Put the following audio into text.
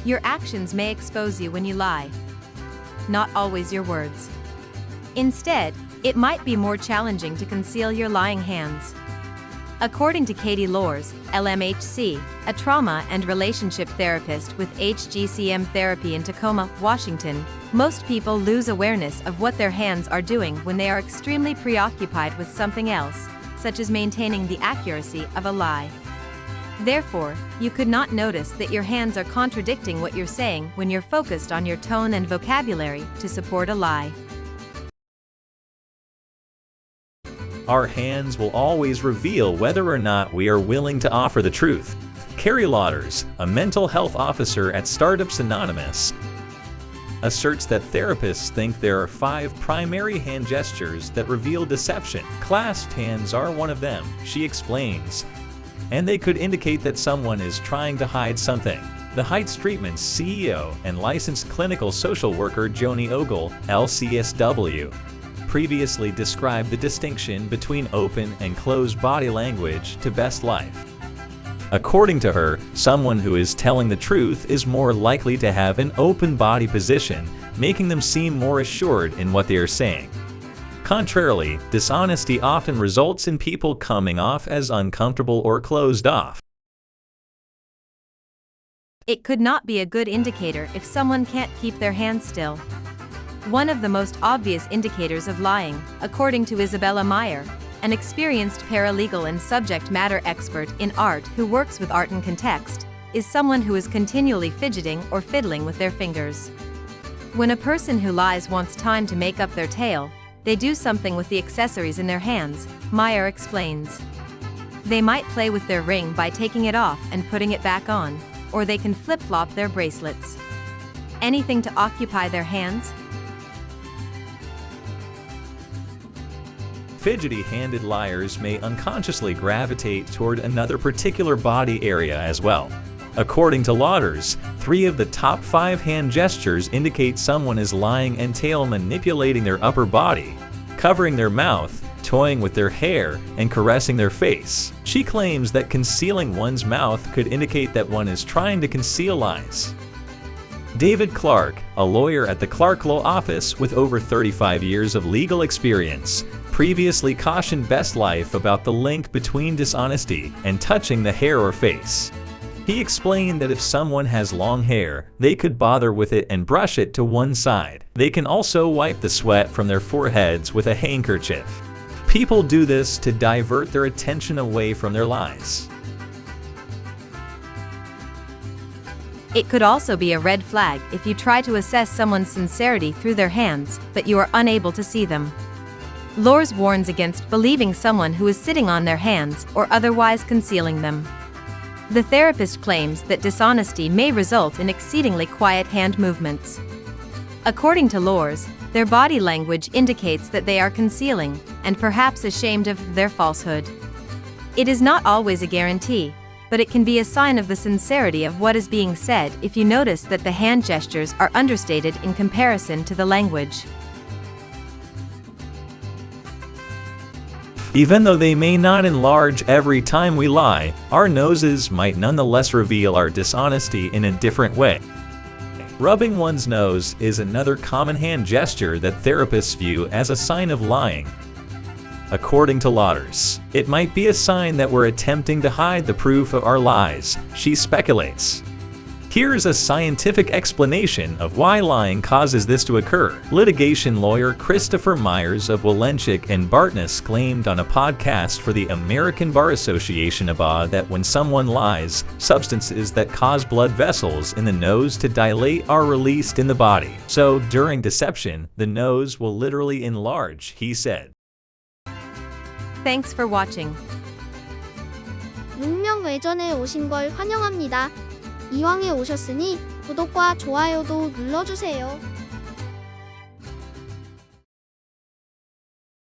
Your actions may expose you when you lie. Not always your words. Instead, it might be more challenging to conceal your lying hands. According to Katie Lors, LMHC, a trauma and relationship therapist with HGCM therapy in Tacoma, Washington, most people lose awareness of what their hands are doing when they are extremely preoccupied with something else, such as maintaining the accuracy of a lie. Therefore, you could not notice that your hands are contradicting what you're saying when you're focused on your tone and vocabulary to support a lie. Our hands will always reveal whether or not we are willing to offer the truth. Carrie Lauders, a mental health officer at Startups Anonymous, asserts that therapists think there are 5 primary hand gestures that reveal deception. Clasped hands are one of them, she explains, and they could indicate that someone is trying to hide something. The Heights Treatment's CEO and licensed clinical social worker Joni Ogle, LCSW, previously described the distinction between open and closed body language to Best Life. According to her, someone who is telling the truth is more likely to have an open body position, making them seem more assured in what they are saying. Contrarily, dishonesty often results in people coming off as uncomfortable or closed off. It could not be a good indicator if someone can't keep their hands still. One of the most obvious indicators of lying, according to Isabella Meyer, an experienced paralegal and subject matter expert in art who works with art and context, is someone who is continually fidgeting or fiddling with their fingers. When a person who lies wants time to make up their tale, they do something with the accessories in their hands, Meyer explains. They might play with their ring by taking it off and putting it back on, or they can flip-flop their bracelets. Anything to occupy their hands? Fidgety-handed liars may unconsciously gravitate toward another particular body area as well. According to Lauders, 3 of the top 5 hand gestures indicate someone is lying entail manipulating their upper body, covering their mouth, toying with their hair, and caressing their face. She claims that concealing one's mouth could indicate that one is trying to conceal lies. David Clark, a lawyer at the Clark Law Office with over 35 years of legal experience, previously cautioned Best Life about the link between dishonesty and touching the hair or face. He explained that if someone has long hair, they could bother with it and brush it to one side. They can also wipe the sweat from their foreheads with a handkerchief. People do this to divert their attention away from their lies. It could also be a red flag if you try to assess someone's sincerity through their hands, but you are unable to see them. Lors warns against believing someone who is sitting on their hands or otherwise concealing them. The therapist claims that dishonesty may result in exceedingly quiet hand movements. According to Lors, their body language indicates that they are concealing and perhaps ashamed of their falsehood. It is not always a guarantee, but it can be a sign of the sincerity of what is being said if you notice that the hand gestures are understated in comparison to the language. Even though they may not enlarge every time we lie, our noses might nonetheless reveal our dishonesty in a different way. Rubbing one's nose is another common hand gesture that therapists view as a sign of lying. According to Lauders, it might be a sign that we're attempting to hide the proof of our lies, she speculates. Here's a scientific explanation of why lying causes this to occur. Litigation lawyer Christopher Myers of Walenchik and Bartness claimed on a podcast for the American Bar Association that when someone lies, substances that cause blood vessels in the nose to dilate are released in the body. So during deception, the nose will literally enlarge, he said. Thanks for watching. 문명 외전에 오신 걸 환영합니다. 이왕에 오셨으니 구독과 좋아요도 눌러주세요.